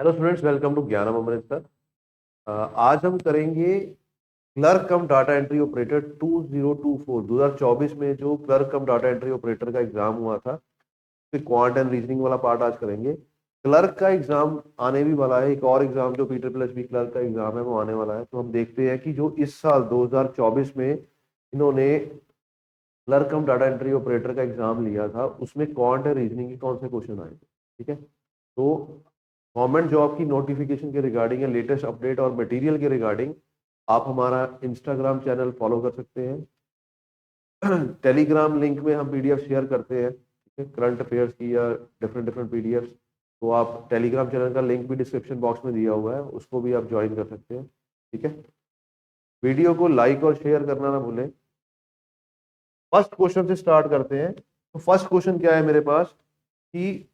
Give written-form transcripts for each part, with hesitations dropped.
Hello students, welcome to ज्ञानम अमृत sir. आज हम करेंगे क्लर्क कम डाटा एंट्री ऑपरेटर 2024 2024 में जो क्लर्क कम डाटा एंट्री ऑपरेटर का एग्जाम हुआ था, फिर क्वांट एंड रीजनिंग वाला पार्ट आज करेंगे। क्लर्क का एग्जाम आने भी वाला है, एक और एग्जाम जो पीटर प्लस बी क्लर्क का एग्जाम है वो आने वाला है। तो हम देखते हैं कि जो इस साल 2024 में इन्होंने क्लर्क कम डाटा एंट्री ऑपरेटर का एग्जाम लिया था उसमें क्वांट एंड रीजनिंग के कौन से क्वेश्चन आए थे। ठीक है, तो गवर्नमेंट जॉब की नोटिफिकेशन के रिगार्डिंग या लेटेस्ट अपडेट और मटेरियल के रिगार्डिंग आप हमारा इंस्टाग्राम चैनल फॉलो कर सकते हैं। टेलीग्राम लिंक में हम पीडीएफ शेयर करते हैं, ठीक है, करंट अफेयर्स की या डिफरेंट डिफरेंट पीडीएफ। तो आप टेलीग्राम चैनल का लिंक भी डिस्क्रिप्शन बॉक्स में दिया हुआ है, उसको भी आप ज्वाइन कर सकते हैं। ठीक है, वीडियो को लाइक और शेयर करना ना भूलें। फर्स्ट क्वेश्चन से स्टार्ट करते हैं। तो फर्स्ट क्वेश्चन क्या है मेरे पास कि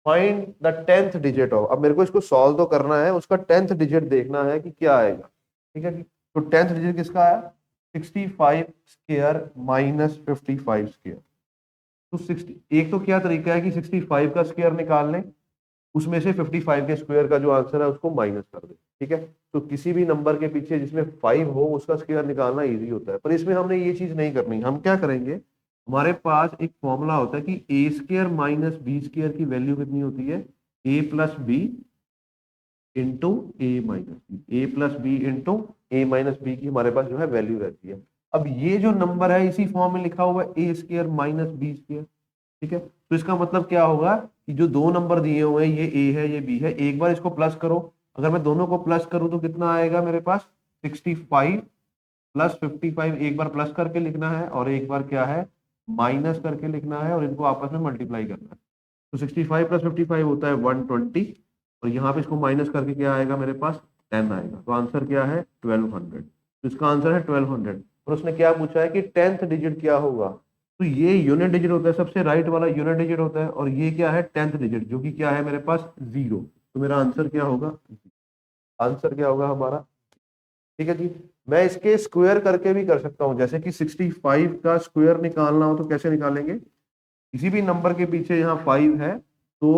find the tenth digit of. अब मेरे को इसको सॉल्व तो करना है, उसका टेंथ डिजिट देखना है कि क्या आएगा। ठीक है, तो टेंथ डिजिट किसका आया? 65 स्क्वायर माइनस 55 स्क्वायर। तो 60, एक तो क्या तरीका है कि 65 का स्क्वायर निकाल लें, उसमें से 55 के स्क्वायर का जो आंसर है उसको माइनस कर दें। ठीक है, तो किसी भी नंबर के पीछे जिसमें 5 हो उसका स्क्वायर निकालना इजी होता है, पर इसमें हमने ये चीज नहीं करनी। हम क्या करेंगे, हमारे पास एक फॉर्मूला होता है कि ए स्क्वायर माइनस बी स्क्वायर की वैल्यू कितनी होती है? ए प्लस बी इंटू ए माइनस बी। ए प्लस बी इंटू ए माइनस बी की हमारे पास जो है वैल्यू रहती है। अब ये जो नंबर है इसी फॉर्म में लिखा हुआ है ए स्क्वायर माइनस बी स्क्वायर। ठीक है, तो इसका मतलब क्या होगा कि जो दो नंबर दिए हुए हैं, ये ए है ये बी है, एक बार इसको प्लस करो। अगर मैं दोनों को प्लस करूं तो कितना आएगा मेरे पास? 65 प्लस 55। एक बार प्लस करके लिखना है और एक बार क्या है, माइनस करके लिखना है, और इनको आपस में मल्टीप्लाई करना है। तो 65 प्लस 55 होता है 120, और यहाँ पे इसको माइनस करके क्या आएगा मेरे पास? 10 आएगा। तो आंसर क्या है? 1200। तो इसका आंसर है 1200। और उसने क्या पूछा है कि टेंथ डिजिट क्या होगा। तो ये यूनिट डिजिट होता है, सबसे राइट वाला यूनिट डिजिट होता है, और ये क्या है? टेंथ डिजिट, जो कि क्या है मेरे पास? 0। तो मेरा आंसर क्या होगा? आंसर क्या होगा हमारा? ठीक है जी। मैं इसके स्क्वायर करके भी कर सकता हूं, जैसे कि 65 का स्क्वायर निकालना हो तो कैसे निकालेंगे? किसी भी नंबर के पीछे यहाँ 5 है तो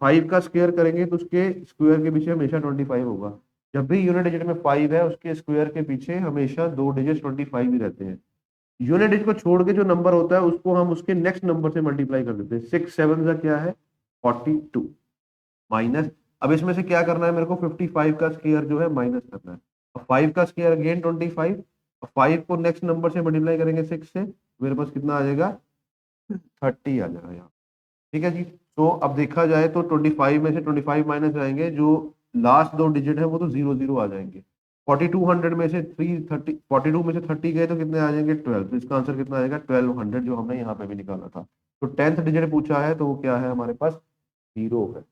5 का स्क्वायर करेंगे तो उसके स्क्वायर के पीछे हमेशा 25 होगा। जब भी यूनिट डिजिट में 5 है उसके स्क्वायर के पीछे हमेशा दो डिजिट 25 ही रहते हैं। यूनिट डिजिट को छोड़ के जो नंबर होता है उसको हम उसके नेक्स्ट नंबर से मल्टीप्लाई कर देते हैं। 6 7 का क्या है? 42 माइनस। अब इसमें से क्या करना है मेरे को? 55 का स्क्वायर जो है माइनस करना है। अब 5 का स्क्वायर अगेन 25। अब 5 को नेक्स्ट नंबर से मल्टीप्लाई करेंगे 6 से, मेरे पास कितना आ जाएगा? 30 आ जाएगा यहाँ। ठीक है जी। तो अब देखा जाए तो 25 में से 25 माइनस जाएंगे, जो लास्ट दो डिजिट है वो तो 0 0 आ जाएंगे। 4200 में से 330, 42 में से 30 गए तो कितने आ जाएंगे? 12। तो इसका आंसर कितना आएगा? 1200, जो हमने यहाँ पे भी निकाला था। तो टेंथ डिजिट पूछा है तो वो क्या है हमारे पास? 0 है।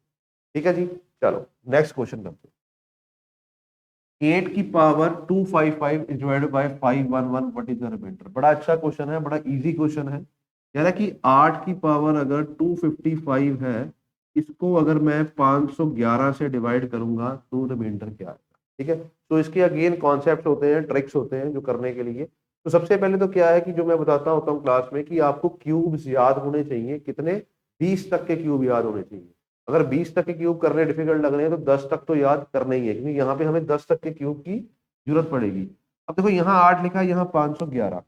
ठीक है जी। चलो नेक्स्ट क्वेश्चन करते हैं। 8 की power 255 is divided by 511, what is the remainder? बड़ा अच्छा क्वेश्चन है, बड़ा इजी क्वेश्चन है। कह रहा है कि 8 की पावर अगर 255 है, इसको अगर मैं 511 से डिवाइड करूंगा तो रिमाइंडर क्या आएगा। ठीक है, तो इसके अगेन कॉन्सेप्ट होते हैं, ट्रिक्स होते हैं जो करने के लिए। तो सबसे पहले तो क्या है कि जो मैं बताता होता हूँ क्लास में कि आपको क्यूब्स याद होने चाहिए। कितने? 20 तक के क्यूब याद होने चाहिए। अगर 20 तक के क्यूब करने डिफिकल्ट लग रहे हैं तो 10 तक तो याद करना ही है, क्योंकि यहाँ पे हमें 10 तक के क्यूब की जरूरत पड़ेगी। अब देखो यहाँ 8 लिखा है, यहाँ 511।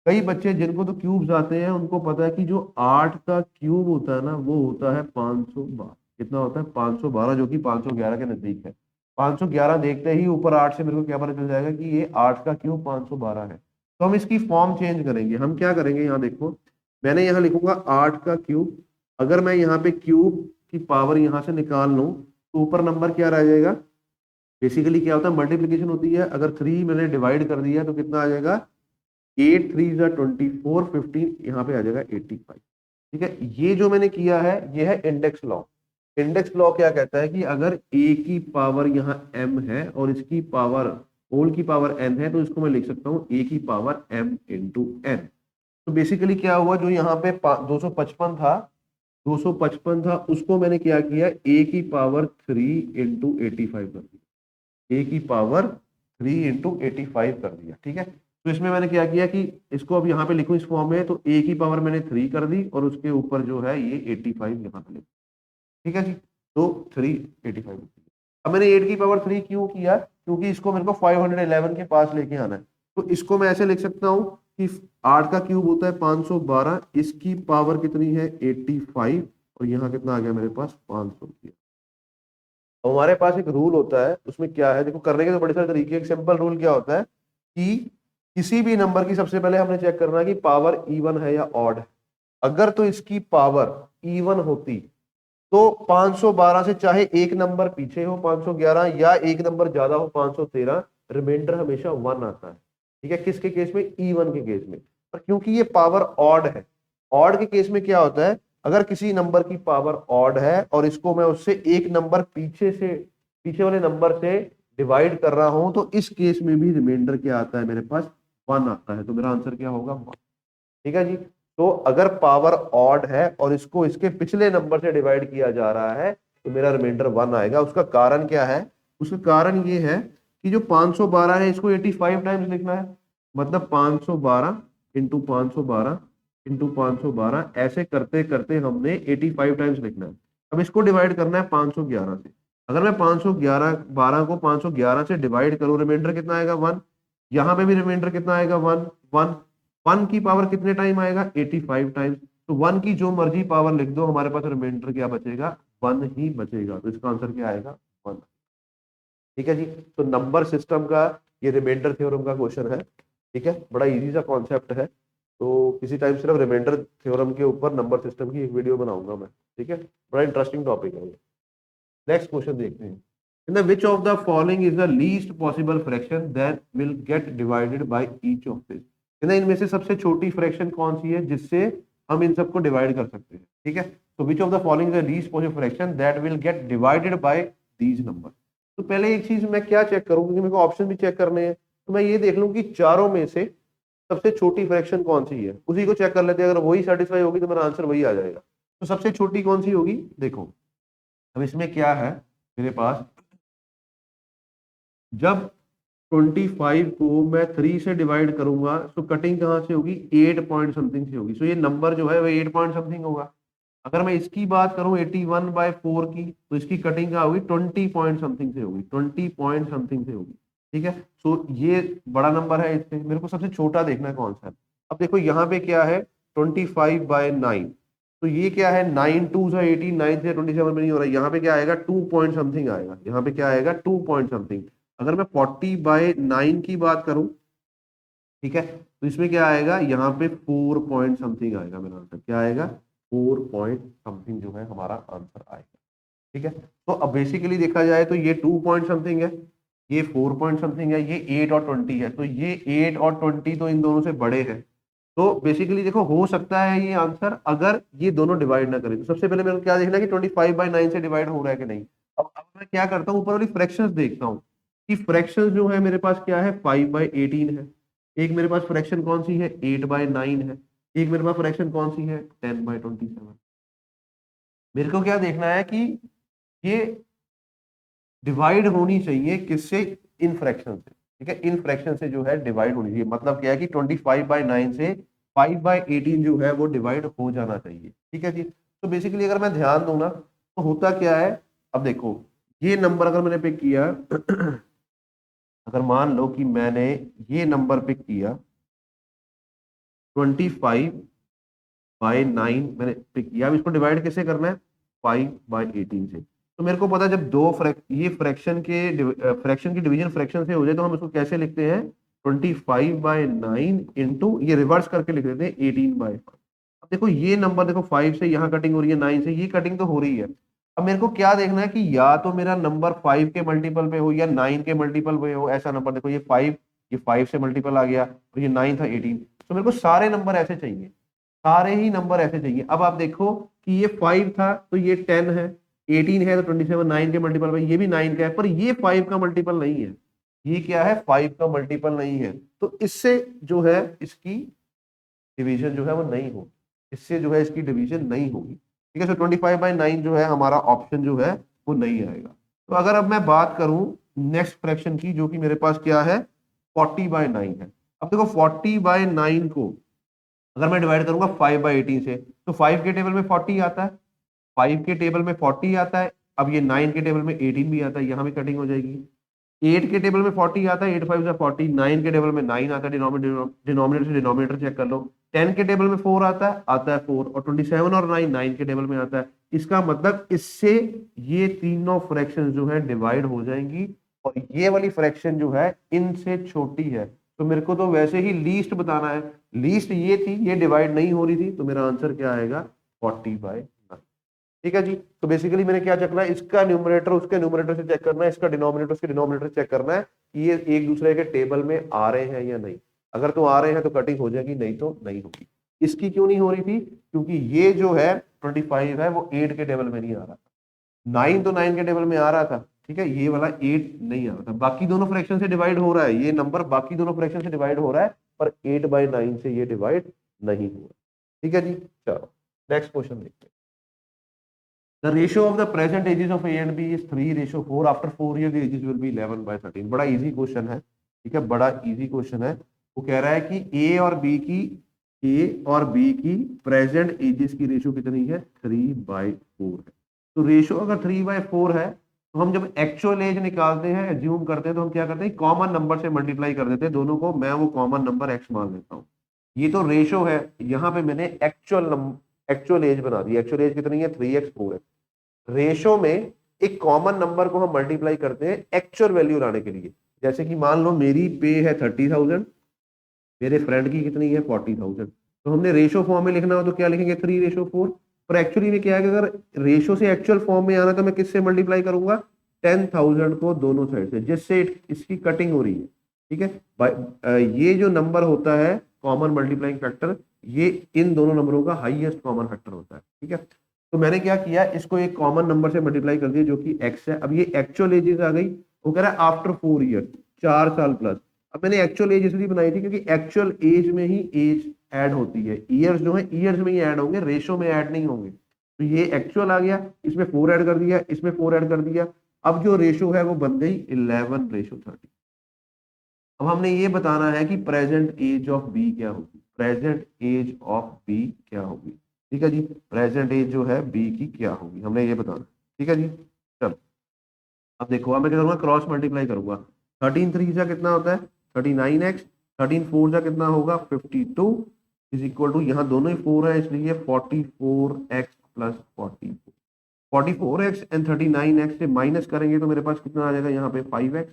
कई बच्चे जिनको तो क्यूब्स आते हैं उनको पता है कि जो 8 का क्यूब होता है ना वो होता है 512। कितना होता है? 512, जो कि 511 के नजदीक है। 511 देखते ही ऊपर 8 से मेरे को क्या पता चल जाएगा कि ये 8 का क्यूब 512 है। तो हम इसकी फॉर्म चेंज करेंगे। हम क्या करेंगे, यहाँ देखो, मैंने यहाँ लिखूंगा 8 का क्यूब। अगर मैं यहाँ पे क्यूब की पावर यहाँ से निकाल लूं तो ऊपर नंबर क्या रह जाएगा? बेसिकली क्या होता है, मल्टीप्लीकेशन होती है। अगर 3 मैंने डिवाइड कर दिया तो कितना आ जाएगा? 8 3 24, 15, यहाँ पे आ जाएगा 85। ठीक है, ये जो मैंने किया है ये है इंडेक्स लॉ। इंडेक्स लॉ क्या कहता है कि अगर a की पावर यहाँ m है और इसकी पावर होल की पावर n है, तो इसको मैं लिख सकता हूँ a की पावर m इंटू n। तो बेसिकली क्या हुआ, जो यहाँ पे 255 था, 255 था, उसको मैंने क्या किया, a की पावर 3 इंटू 85 कर दिया। a की पावर 3 इंटू 85 कर दिया। ठीक है, तो इसमें मैंने क्या किया कि इसको अब यहाँ पे लिखूं इस फॉर्म में, तो a की पावर मैंने 3 कर दी और उसके ऊपर जो है ये 85 यहाँ पे लिखा। ठीक है जी। तो 385 रुपीज। अब मैंने 8 की पावर 3 क्यों किया, क्योंकि इसको मेरे को 511 के पास लेके आना है। तो इसको मैं ऐसे लिख सकता हूँ कि 8 का क्यूब होता है 512, इसकी पावर कितनी है 85, और यहाँ कितना आ गया मेरे पास 500 की। तो हमारे पास एक रूल होता है, उसमें क्या है देखो, करने के तो बड़े सारे तरीके। एक सिंपल रूल क्या होता है कि किसी भी नंबर की सबसे पहले हमने चेक करना है कि पावर इवन है या ऑड है। अगर तो इसकी पावर इवन होती तो 512 से चाहे एक नंबर पीछे हो 511 या एक नंबर ज्यादा हो 513, रिमाइंडर हमेशा 1 आता है। ठीक है, किसके केस में, इवन के केस में। पर क्योंकि ये पावर ऑड है, ऑड के केस में क्या होता है, अगर किसी नंबर की पावर ऑड है और इसको मैं उससे एक नंबर पीछे वाले नंबर से डिवाइड कर रहा हूं, तो इस केस में भी रिमाइंडर क्या आता है मेरे पास, 1 आता है। तो मेरा आंसर क्या होगा, 1। ठीक है जी। तो अगर पावर ऑड है और इसको इसके पिछले नंबर से डिवाइड किया जा रहा है, तो मेरा रिमाइंडर 1 आएगा। उसका कारण क्या है, उसका कारण ये है कि जो 512 है इसको 85 टाइम्स लिखना है, मतलब 512 इंटू 512 इंटू 512, ऐसे करते करते हमने 85 टाइम्स लिखना है। अब इसको डिवाइड करना है 511 से। अगर मैं 511 को 511 से डिवाइड करूं, रिमाइंडर कितना आएगा, 1। यहां पे भी रिमाइंडर कितना आएगा, 1 1। 1 की पावर कितने टाइम आएगा, 85 टाइम्स। तो 1 की जो मर्जी पावर लिख दो, हमारे पास रिमाइंडर क्या बचेगा, 1 ही बचेगा। तो इसका आंसर क्या आएगा, 1। ठीक है जी। तो नंबर सिस्टम का ये रिमाइंडर थ्योरम का क्वेश्चन है। ठीक है, बड़ा इजी सा कॉन्सेप्ट है। तो किसी टाइम सिर्फ रिमाइंडर थ्योरम के ऊपर नंबर सिस्टम की एक वीडियो बनाऊंगा मैं। ठीक है, बड़ा इंटरेस्टिंग टॉपिक है ये। नेक्स्ट क्वेश्चन देखते हैं। In the which of the following is the least possible fraction that will get divided by each of this. इनमें से सबसे छोटी फ्रैक्शन कौन सी है जिससे हम इन सबको डिवाइड कर सकते हैं। ठीक है, तो विच of the following is the least possible fraction that will get divided by these number. तो पहले एक चीज मैं क्या चेक करूं, क्योंकि मेरे को ऑप्शन भी चेक करने हैं। तो मैं ये देख लूं कि चारों में से सबसे छोटी फ्रैक्शन कौन सी है, उसी को चेक कर लेते हैं। अगर वही सेटिस्फाई होगी तो मेरा आंसर वही आ जाएगा। तो सबसे छोटी कौन सी होगी, देखो अब इसमें क्या है मेरे पास, जब 25 को मैं 3 से डिवाइड करूंगा तो कटिंग कहां से होगी, 8 पॉइंट समथिंग से होगी। सो ये नंबर जो है वो 8 पॉइंट समथिंग होगा। अगर मैं इसकी बात करूं 81/4 की, तो इसकी कटिंग कहाँ होगी, 20 पॉइंट समथिंग से होगी, 20 पॉइंट समथिंग से होगी। ठीक है, सो ये बड़ा नंबर है, इससे मेरे को सबसे छोटा देखना है कौन सा है। अब देखो यहाँ पे क्या है, 25/9। तो ये क्या है, 9 2 से 18, 9 से 27 में नहीं हो रहा है। यहाँ पे क्या आएगा, 2 पॉइंट समथिंग आएगा। यहाँ पे क्या आएगा, 2 पॉइंट समथिंग। अगर मैं 40/9 की बात करूं, ठीक है, तो इसमें क्या आएगा, यहाँ पे 4 पॉइंट समथिंग आएगा। मेरा आंसर क्या आएगा, 4 पॉइंट समथिंग जो है हमारा आंसर आएगा। ठीक है, तो अब बेसिकली देखा जाए तो ये 2 पॉइंट समथिंग है, ये 4 पॉइंट समथिंग है, ये 8 और 20 है। तो ये 8 और 20 तो इन दोनों से बड़े हैं। तो बेसिकली देखो, हो सकता है ये आंसर अगर ये दोनों डिवाइड ना करें। तो सबसे पहले मेरे को क्या देखना है कि 25/9 से डिवाइड हो रहा है कि नहीं। अब मैं क्या करता हूँ, ऊपर वाली फ्रैक्शंस देखता हूँ कि फ्रैक्शंस जो है मेरे पास क्या है, 5/18 है। एक मेरे पास फ्रैक्शन कौन सी है, 8/9 है। एक मेरे पास फ्रैक्शन कौन सी है, 10/27। मेरे को क्या देखना है कि ये डिवाइड होनी चाहिए किससे, इन फ्रैक्शन से। ठीक है, इन फ्रैक्शन से जो है डिवाइड होनी चाहिए। मतलब क्या है कि 25/9 से 5/18 जो है वो डिवाइड हो जाना चाहिए। ठीक है जी। तो बेसिकली अगर मैं ध्यान दूं ना, तो होता क्या है, अब देखो ये नंबर अगर मैंने पिक किया अगर मान लो कि मैंने ये नंबर पिक किया 25/9 मैंने पिक किया। अब इसको डिवाइड कैसे करना है, 5/18 से। तो मेरे को पता है जब ये फ्रैक्शन की डिवीजन फ्रैक्शन से हो जाए तो हम इसको कैसे लिखते हैं, 25/9 इंटू, ये रिवर्स करके लिख देते हैं 18/5। अब देखो ये नंबर, देखो 5 से यहाँ कटिंग हो रही है, 9 से ये कटिंग तो हो रही है। अब मेरे को क्या देखना है कि या तो मेरा नंबर 5 के मल्टीपल पे हो या 9 के मल्टीपल पे हो। ऐसा नंबर देखो, ये 5 से मल्टीपल आ गया और ये 9 था 18। तो मेरे को सारे नंबर ऐसे चाहिए, सारे ही नंबर ऐसे चाहिए। अब आप देखो कि ये 5 था तो ये 10 है, 18 है तो 27, 9 के मल्टीपल में ये भी 9 का है, पर ये 5 का मल्टीपल नहीं है। ये क्या है, 5 का मल्टीपल नहीं है। तो इससे जो है इसकी डिवीजन जो है वो नहीं होगी, इससे जो है इसकी डिवीजन नहीं होगी। ठीक है, सो 25/9 जो है हमारा ऑप्शन जो है वो नहीं आएगा। तो अगर अब मैं बात करूं नेक्स्ट फ्रैक्शन की, जो कि मेरे पास क्या है, 40/9 है। अब देखो 40/9 को अगर मैं डिवाइड करूंगा 5/18 से, तो 5 के टेबल में 40 आता है, 5 के टेबल में 40 आता है, अब ये 9 के टेबल में 18 भी आता है, यहाँ भी कटिंग हो जाएगी। 8 के टेबल में 40 आता है, 8 5 जा 40, 9 के टेबल में 9 आता है, डिनोमिनेटर से डिनोमिनेटर चेक कर लो। 10 के टेबल में 4 आता है 4, और 27 और 9 9 के टेबल में आता है। इसका मतलब इससे ये तीनों फ्रैक्शन जो है डिवाइड हो जाएंगी, और ये वाली फ्रैक्शन जो है इनसे छोटी है। तो मेरे को तो वैसे ही लीस्ट बताना है, लीस्ट ये थी, ये डिवाइड नहीं हो रही थी, तो मेरा आंसर क्या आएगा 40/9। ठीक है जी। तो बेसिकली मैंने क्या चेक करना है, इसका न्यूमरेटर उसके न्यूमरेटर से चेक करना है, इसका डिनोमिनेटर उसके डिनोमिनेटर से चेक करना है कि ये एक दूसरे के टेबल में आ रहे हैं या नहीं। अगर तो आ रहे हैं तो कटिंग हो जाएगी, नहीं तो नहीं होगी। इसकी क्यों नहीं हो रही थी, क्योंकि ये जो है 25 है वो 8 के टेबल में नहीं आ रहा था, 9 तो 9 के टेबल में आ रहा था। ठीक है, ये वाला 8 नहीं आ रहा था। बाकी दोनों फ्रैक्शन से डिवाइड हो रहा है, ये नंबर बाकी दोनों फ्रैक्शन से डिवाइड हो रहा है, पर 8/9 से ये डिवाइड नहीं हुआ। ठीक है जी, चलो नेक्स्ट क्वेश्चन देखते हैं। The ratio of the present ages of A and B is 3:4. After 4 years, the ages will be 11/13. बड़ा इजी क्वेश्चन है। ठीक है, बड़ा इजी क्वेश्चन है। वो कह रहा है कि A और B की प्रेजेंट एजेस की रेशियो कितनी है, 3/4 है। तो रेशियो अगर 3/4 है, तो हम जब एक्चुअल एज निकालते हैं, एज्यूम करते हैं, तो हम क्या करते हैं, कॉमन नंबर से मल्टीप्लाई कर देते हैं दोनों को। मैं वो कॉमन नंबर एक्स मान लेता हूँ। ये तो रेशियो है, यहाँ पे मैंने एक्चुअल एज बना दी। एक्चुअल एज कितनी है, 3x 4x। रेशो में एक कॉमन नंबर को हम मल्टीप्लाई करते हैं एक्चुअल वैल्यू लाने के लिए। जैसे कि मान लो मेरी पे है 30,000, मेरे फ्रेंड की कितनी है 40,000, तो हमने रेशो फॉर्म में लिखना हो तो क्या लिखेंगे, 3:4। पर एक्चुअली में क्या है कि अगर रेशो से एक्चुअल फॉर्म में आना तो मैं किससे मल्टीप्लाई करूंगा, 10,000 को दोनों साइड से, जिससे इसकी कटिंग हो रही है। ठीक है, ये जो नंबर होता है कॉमन मल्टीप्लाइंग फैक्टर, ये इन दोनों नंबरों का हाईएस्ट कॉमन फैक्टर होता है। ठीक है, तो मैंने क्या किया, इसको एक कॉमन नंबर से मल्टीप्लाई कर दिया जो कि x है। अब ये एक्चुअल एजेस आ गई, वो कह रहा है आफ्टर 4 ईयर, 4 साल प्लस। अब मैंने एक्चुअल एज इसलिए बनाई थी क्योंकि एक्चुअल एज में ही एज ऐड होती है, ईयर्स जो है ईयर्स में ही ऐड होंगे, रेशो में ऐड नहीं होंगे। तो ये एक्चुअल आ गया, इसमें 4 ऐड कर दिया, इसमें 4 ऐड कर दिया। अब जो रेशो है वो बन गई 11:30। अब हमने ये बताना है कि प्रेजेंट एज ऑफ बी क्या होगी, प्रेजेंट एज ऑफ बी क्या होगी। ठीक है जी, प्रेजेंट एज जो है बी की क्या होगी, हमने ये बताना। ठीक है जी, चलो अब देखो, अब मैं क्या करूंगा, क्रॉस मल्टीप्लाई करूंगा। 13 3 से कितना होता है 39x, 13 4 से कितना होगा 52, इज इक्वल टू, यहाँ दोनों ही 4 है इसलिए 44x plus 44x and 39x से माइनस करेंगे तो मेरे पास कितना आ जाएगा, यहाँ पे 5x,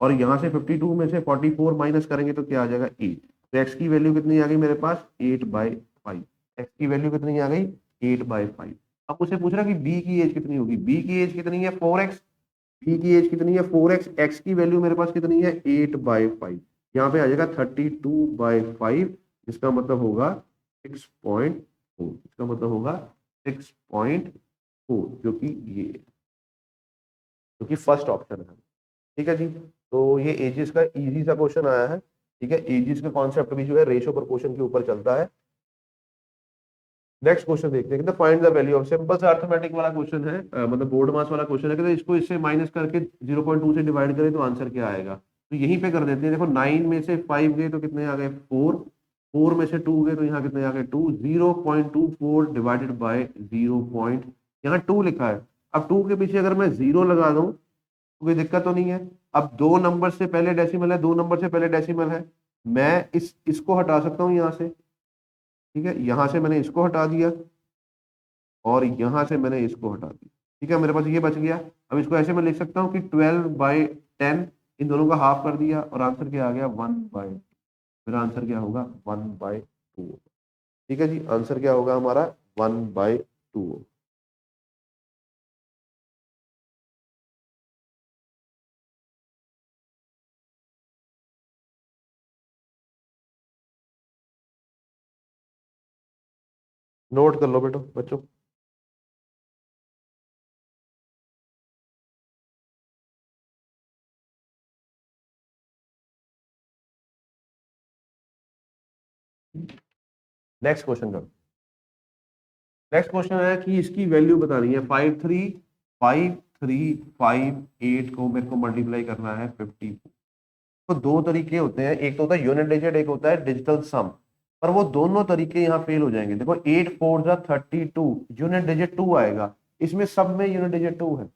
और यहाँ से 52 में से 44 माइनस करेंगे तो क्या आ जाएगा 8। तो x की वैल्यू कितनी आ गई मेरे पास 8/5। x की वैल्यू कितनी आ गई 8/5। अब मुझसे पूछ रहा है कि b की एज कितनी होगी, b की एज कितनी है 4x, b की एज कितनी है 4x, x की वैल्यू मेरे पास कितनी है 8/5। यहाँ पे आ जाएगा 32/5, इसका मतलब होगा 6.4, इसका मतलब होगा 6.4, जो कि ये, जो कि फर्स्ट ऑप्शन है। ठीक है जी, तो ये एजिस का इजी सा क्वेश्चन आया है। ठीक है, एजिस का कॉन्सेप्ट भी जो है रेशो प्रोपोर्शन के ऊपर चलता है। नेक्स्ट क्वेश्चन देखते हैं, find the value of, simple सा अर्थमेटिक वाला क्वेश्चन है, मतलब बोर्ड मास वाला क्वेश्चन है कि तो इसको इससे माइनस करके 0.2 से डिवाइड करें तो आंसर क्या आएगा। तो यहीं पे कर देते हैं। देखो 9 में से 5 गए तो कितने आ गए 4, 4 में से 2 गए तो यहाँ कितने आ गए 2, 0.24 डिवाइडेड बाय 0. यहाँ 2 लिखा है। अब 2 के पीछे अगर मैं 0 लगा दूं तो कोई दिक्कत तो नहीं है। अब 2 नंबर से पहले डेसिमल है, 2 नंबर से पहले डेसिमल है, मैं इसको हटा सकता हूँ यहाँ से। ठीक है, यहां से मैंने इसको हटा दिया और यहां से मैंने इसको हटा दिया। ठीक है, मेरे पास ये बच गया। अब इसको ऐसे मैं लिख सकता हूँ कि 12/10, इन दोनों का हाफ कर दिया और आंसर क्या आ गया 1/2। मेरा आंसर क्या होगा 1/2। ठीक है जी, आंसर क्या होगा हमारा 1/2। नोट कर लो बेटो बच्चों। नेक्स्ट क्वेश्चन करो। नेक्स्ट क्वेश्चन है कि इसकी वैल्यू बतानी है 535358 को मेरे को मल्टीप्लाई करना है 50। तो दो तरीके होते हैं, एक तो होता है यूनिट डिजिट, एक होता है डिजिटल सम। पर वो दोनों तरीके यहाँ फेल हो जाएंगे। देखो 8 4 जा 32, यूनिट डिजिट 2 आएगा, इसमें सब में यूनिट डिजिट 2 है।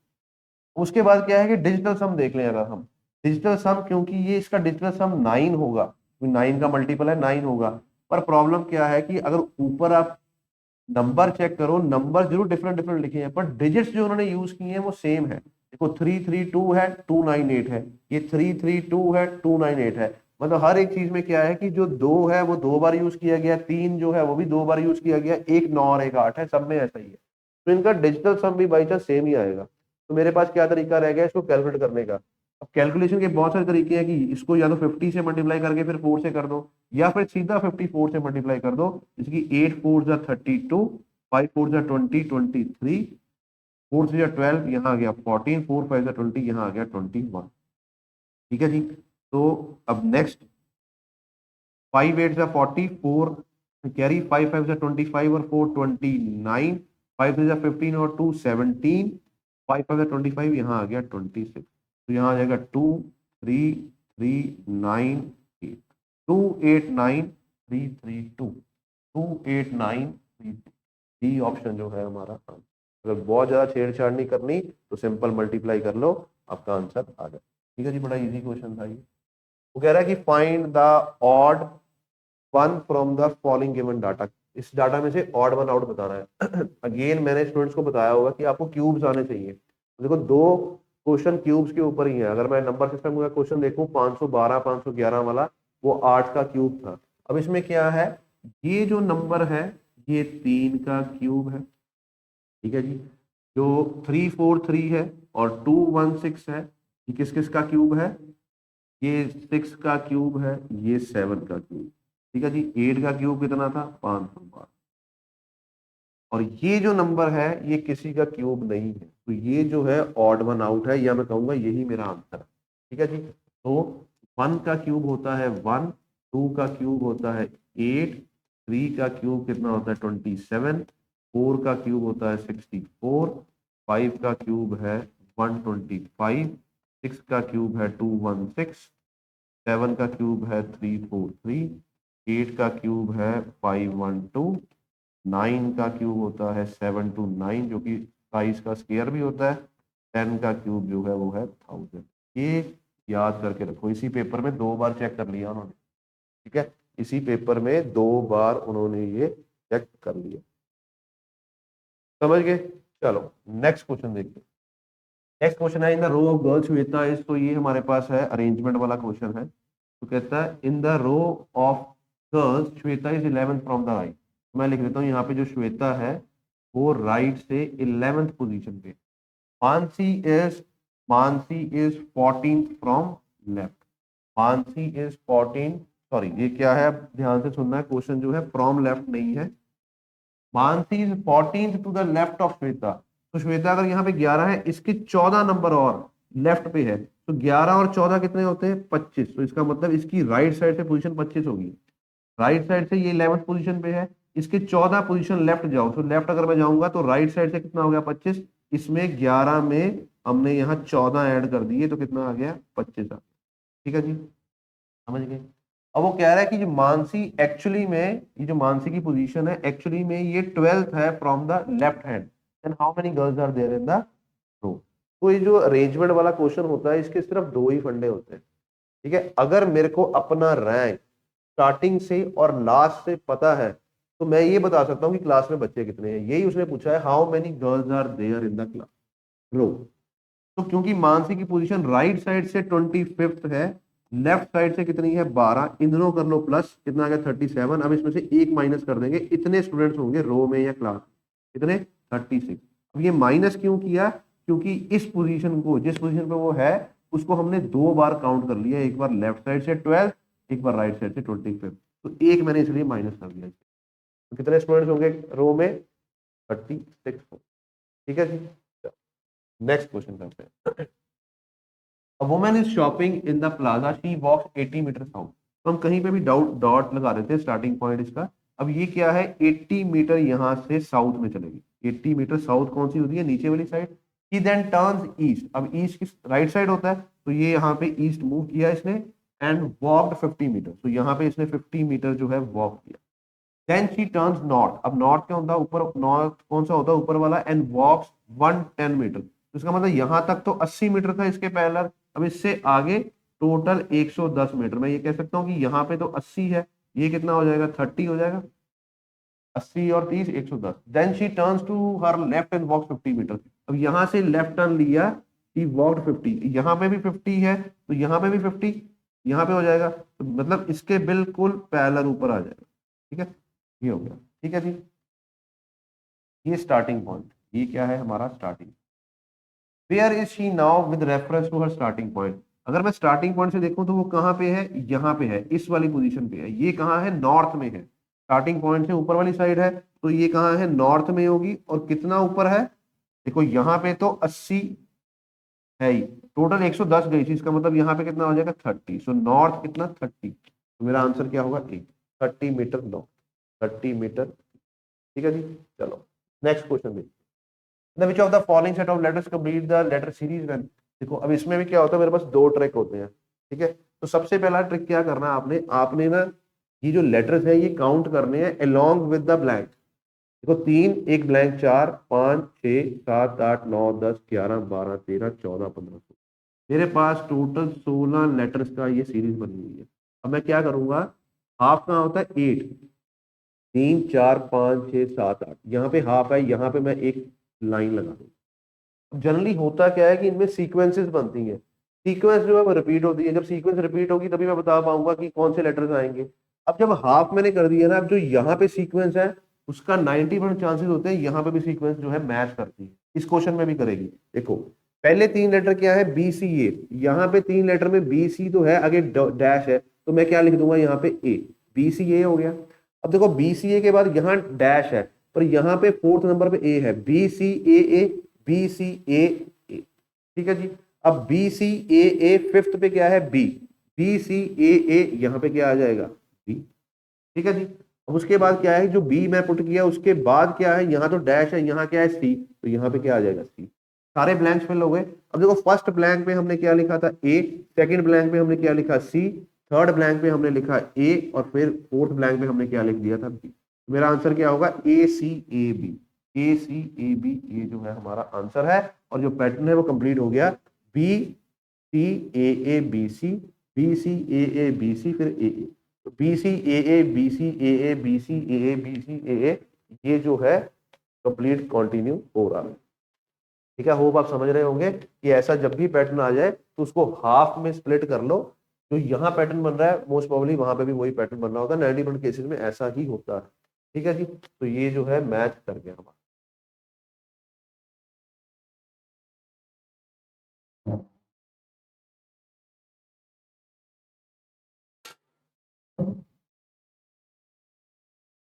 उसके बाद क्या है कि डिजिटल सम देख लें अगर हम, डिजिटल सम, क्योंकि ये इसका डिजिटल सम 9 होगा, 9 का मल्टीपल है 9 होगा। पर प्रॉब्लम क्या है कि अगर ऊपर आप नंबर चेक करो, नंबर जरूर डिफरेंट डिफरेंट लिखे हैं, पर डिजिट्स जो उन्होंने यूज किए हैं वो सेम है। देखो 332 है, 298 है, ये 332 है, 298 है। मतलब हर एक चीज में क्या है कि जो दो है वो 2 बार यूज किया गया, 3 जो है वो भी 2 बार यूज किया गया, एक 9 और एक 8 है, सब में ऐसा ही है। तो इनका डिजिटल सम भी बाई चांस सेम ही आएगा। तो मेरे पास क्या तरीका रह गया इसको कैलकुलेट करने का। अब कैलकुलेशन के बहुत सारे तरीके हैं कि इसको या तो 50 से मल्टीप्लाई करके फिर 4 से कर दो, या फिर सीधा 54 से मल्टीप्लाई कर दो, जिसकी 8 4 जा 32, 5 4 जा 20, 23, 4 3 जा 12, यहाँ आ गया 14, 4 5 जा 20, यहाँ आ गया 21। ठीक है जी। तो अब नेक्स्ट 5 8 जा 40, 4 कैरी, 5 5 जा 25 और 4 29, 5 3 जा 15 और 2 17, 5 5 जा 25, यहाँ आ गया 26। तो यहाँ आ जाएगा 2 3 3 9 8, 2 8 9 3 3 2, 2 8 9 3 डी ऑप्शन जो है हमारा आंसर। अगर बहुत ज्यादा छेड़छाड़ नहीं करनी तो सिंपल मल्टीप्लाई कर लो, आपका आंसर आ जाए। ठीक है जी, बड़ा इजी क्वेश्चन था ये। वो कह रहा है कि find the odd one from the following given data. इस डाटा में से ऑड वन आउट बताना है। अगेन मैंने स्टूडेंट्स को बताया होगा कि आपको क्यूब्स आने चाहिए। देखो दो क्वेश्चन क्यूब्स के ऊपर ही है। अगर मैं नंबर सिस्टम का क्वेश्चन देखूं 512 511 वाला, वो 8 का क्यूब था। अब इसमें क्या है, ये जो नंबर है ये 3 का क्यूब है। ठीक है जी। जो 343 है और 216 है, ये किस किस का क्यूब है, ये 6 का क्यूब है, ये 7 का क्यूब। ठीक है जी। 8 का क्यूब कितना था, 512। और ये जो नंबर है ये किसी का क्यूब नहीं है, तो ये जो है ऑड वन आउट है, या मैं कहूंगा यही मेरा आंसर है। ठीक है जी। तो 1 का क्यूब होता है 1, 2 का क्यूब होता है 8, 3 का क्यूब कितना होता है 27, 4 का क्यूब होता है 64, 5 का क्यूब है 125, 6 का क्यूब है 216, 7 का क्यूब है 343, 8 का क्यूब है 512, 9 का क्यूब होता है 729 जो कि 22 का स्क्वायर भी होता है, 10 का क्यूब जो है वो है 1000। ये याद करके रखो, इसी पेपर में 2 बार चेक कर लिया उन्होंने। ठीक है, इसी पेपर में 2 बार उन्होंने ये चेक कर लिया। समझ गए। चलो नेक्स्ट क्वेश्चन देखते हैं। नेक्स्ट क्वेश्चन है in the row of girls Shweta is, तो ये हमारे पास है अरेंजमेंट वाला क्वेश्चन है। तो कहता है in the row of girls Shweta is 11th from the right. मैं लिख देता हूँ यहाँ पे जो श्वेता है वो राइट से 11th पोजीशन पे। Mansi is, Mansi is 14th from left. Mansi is 14, sorry ये क्या है, अब ध्यान से सुनना है, क्वेश्चन जो है फ्रॉम लेफ्ट नहीं है। Mansi is 14th to the left of Shweta. तो श्वेता अगर यहाँ पे 11 है, इसके 14 नंबर और लेफ्ट पे है, तो 11 और 14 कितने होते हैं 25। तो इसका मतलब इसकी राइट साइड से पोजीशन 25 होगी। राइट साइड से ये 11th पोजीशन पे है, इसके 14 पोजीशन लेफ्ट जाओ, तो लेफ्ट अगर मैं जाऊंगा तो राइट साइड से कितना हो गया 25, इसमें 11 में हमने यहाँ 14 ऐड कर दिए तो कितना आ गया 25 आ गया। ठीक है जी, समझ गए। अब वो कह रहा है कि जो मानसी एक्चुअली में, ये जो मानसी की पोजीशन है एक्चुअली में ये 12th है from the left hand, then how many girls are there in the row. तो ये जो अरेंजमेंट वाला क्वेश्चन होता है इसके सिर्फ 2 ही फंडे होते हैं। ठीक है, अगर मेरे को अपना रैंक स्टार्टिंग से और लास्ट से पता है तो मैं ये बता सकता हूँ कि क्लास में बच्चे कितने हैं। यही उसने पूछा है, how many girls are there in the class row. तो क्योंकि मानसी की पोजीशन राइट साइड से 25th है, लेफ्ट साइड से कितनी है 12, इन दोनों कर लो प्लस, कितना आ गया 37। अब इसमें से एक माइनस कर देंगे, इतने स्टूडेंट्स होंगे रो में या क्लास, कितने 36। अब ये माइनस क्यों किया, क्योंकि इस पोजीशन को, जिस पोजीशन पे वो है उसको हमने 2 बार काउंट कर लिया, एक बार लेफ्ट साइड से 12, एक बार राइट साइड से 25। तो एक मैंने इसलिए माइनस कर दिया। तो कितने स्टूडेंट्स होंगे रो में 36। ठीक है जी, नेक्स्ट क्वेश्चन करते हैं। A woman is shopping in the plaza. She walks 80 meters south. तो हम कहीं पे भी डॉट लगा देते हैं स्टार्टिंग पॉइंट इसका। अब ये क्या है 80 मीटर यहाँ से साउथ में चलेगी। 80 मीटर साउथ कौन सी होती है, नीचे वाली साइड। ही देन टर्न्स ईस्ट। अब ईस्ट किस राइट साइड होता है, तो ये यहाँ पे ईस्ट मूव किया इसने एंड वॉक्ड 50 मीटर। तो यहाँ पे इसने 50 मीटर जो है वॉक किया। Then she turns north. अब नॉर्थ क्या होता है, ऊपर नॉर्थ कौन सा होता है ऊपर वाला, एंड वॉक्स 110 मीटर। तो इसका मतलब यहाँ तक तो 80 मीटर था इसके पैरेलल, अब इससे आगे टोटल 110 मीटर। मैं ये कह सकता हूँ कि यहाँ पे तो 80 है, ये कितना हो जाएगा, 30 हो जाएगा, 80 और 30 110। Then she turns to her left and walk 50 metre. अब यहाँ से लेफ्ट टर्न लिया, ही वॉकड 50, यहाँ पे भी 50 है तो यहाँ पे भी 50, यहाँ पे हो जाएगा, तो मतलब इसके बिल्कुल पैरेलल ऊपर आ जाएगा। ठीक है, ये हो गया। ठीक है जी, ये स्टार्टिंग पॉइंट, ये क्या है हमारा starting. Where is she now with reference to her starting point. अगर मैं स्टार्टिंग पॉइंट से देखूं तो वो कहाँ पे है, यहाँ पे है, इस वाली पोजीशन पे है। ये कहाँ है, नॉर्थ में है, स्टार्टिंग पॉइंट से ऊपर वाली साइड है, तो ये कहाँ है, नॉर्थ में होगी। और कितना ऊपर है, देखो यहाँ पे तो 80 है ही, टोटल 110 गई थी, इसका मतलब यहाँ पे कितना हो जाएगा, 30। सो नॉर्थ कितना, 30, तो मेरा आंसर क्या होगा, ए, 30 मीटर नॉर्थ, 30 मीटर। ठीक है जी, चलो नेक्स्ट क्वेश्चन देखिए। The which of the following set of letters complete the letter series when। देखो अब इसमें भी क्या होता है, मेरे पास दो ट्रिक होते हैं। ठीक है, तो सबसे पहला ट्रिक क्या करना है आपने, आपने ना ये जो लेटर्स है ये काउंट करने हैं along with the blank। देखो 3, एक ब्लैंक, 4, 5, 6, 7, 8, 9, 10, 11, 12, 13, 14, 15, 16, मेरे पास टोटल 16 लेटर्स का ये सीरीज बनी हुई है। अब मैं क्या करूंगा, हाफ कहाँ होता है, 8, 3, 4, 5, 6, 7, 8, यहाँ पे हाफ है, यहाँ पे मैं एक लाइन लगा दूँ। जनरली होता क्या है कि इनमें सीक्वेंसेस बनती हैं, सीक्वेंस जो है वो रिपीट होती है। जब सीक्वेंस रिपीट होगी तभी मैं बता पाऊंगा कि कौन से लेटर्स आएंगे। अब जब हाफ मैंने कर दिया ना, अब जो यहाँ पे सीक्वेंस है उसका 90% चांसेस होते हैं यहाँ पे भी सीक्वेंस जो है मैच करती है, इस क्वेश्चन में भी करेगी। देखो पहले 3 लेटर क्या है, बी सी ए, यहाँ पे 3 लेटर में बी सी तो है, आगे डैश है, तो मैं क्या लिख दूंगा यहाँ पे ए, बी सी ए हो गया। अब देखो बी सी ए के बाद यहाँ डैश है, और यहाँ पे 4th नंबर पे ए है, B C A, B C ए, ठीक है जी। अब बी सी ए 5th पे क्या है, बी, बी सी ए यहाँ पे क्या आ जाएगा, बी। ठीक है जी। अब उसके बाद क्या है, जो बी मैं पुट किया उसके बाद क्या है, यहाँ तो डैश है, यहाँ क्या है, सी, तो यहाँ पे क्या आ जाएगा, सी। सारे ब्लैंक्स फिल हो गए। अब देखो फर्स्ट ब्लैंक पे हमने क्या लिखा था, ए, सेकंड ब्लैंक पे हमने क्या लिखा, सी, थर्ड ब्लैंक पे हमने लिखा ए, और फिर फोर्थ ब्लैंक पे हमने क्या लिख दिया था, बी। मेरा आंसर क्या होगा, ए सी A B, A C A B, ये जो है हमारा आंसर है। और जो पैटर्न है वो कंप्लीट हो गया, B C A B C, B C A B C, फिर ए, तो B C A B C A B C A B C A, ये जो है कंप्लीट कंटिन्यू हो रहा है। ठीक है, होप आप समझ रहे होंगे कि ऐसा जब भी पैटर्न आ जाए तो उसको हाफ में स्प्लिट कर लो। जो यहाँ पैटर्न बन रहा है मोस्ट प्रोबेबली वहां पे भी वही पैटर्न बन रहा होगा, 90% केसेस में ऐसा ही होता है। ठीक है जी, तो ये जो है मैच कर गया हमारा।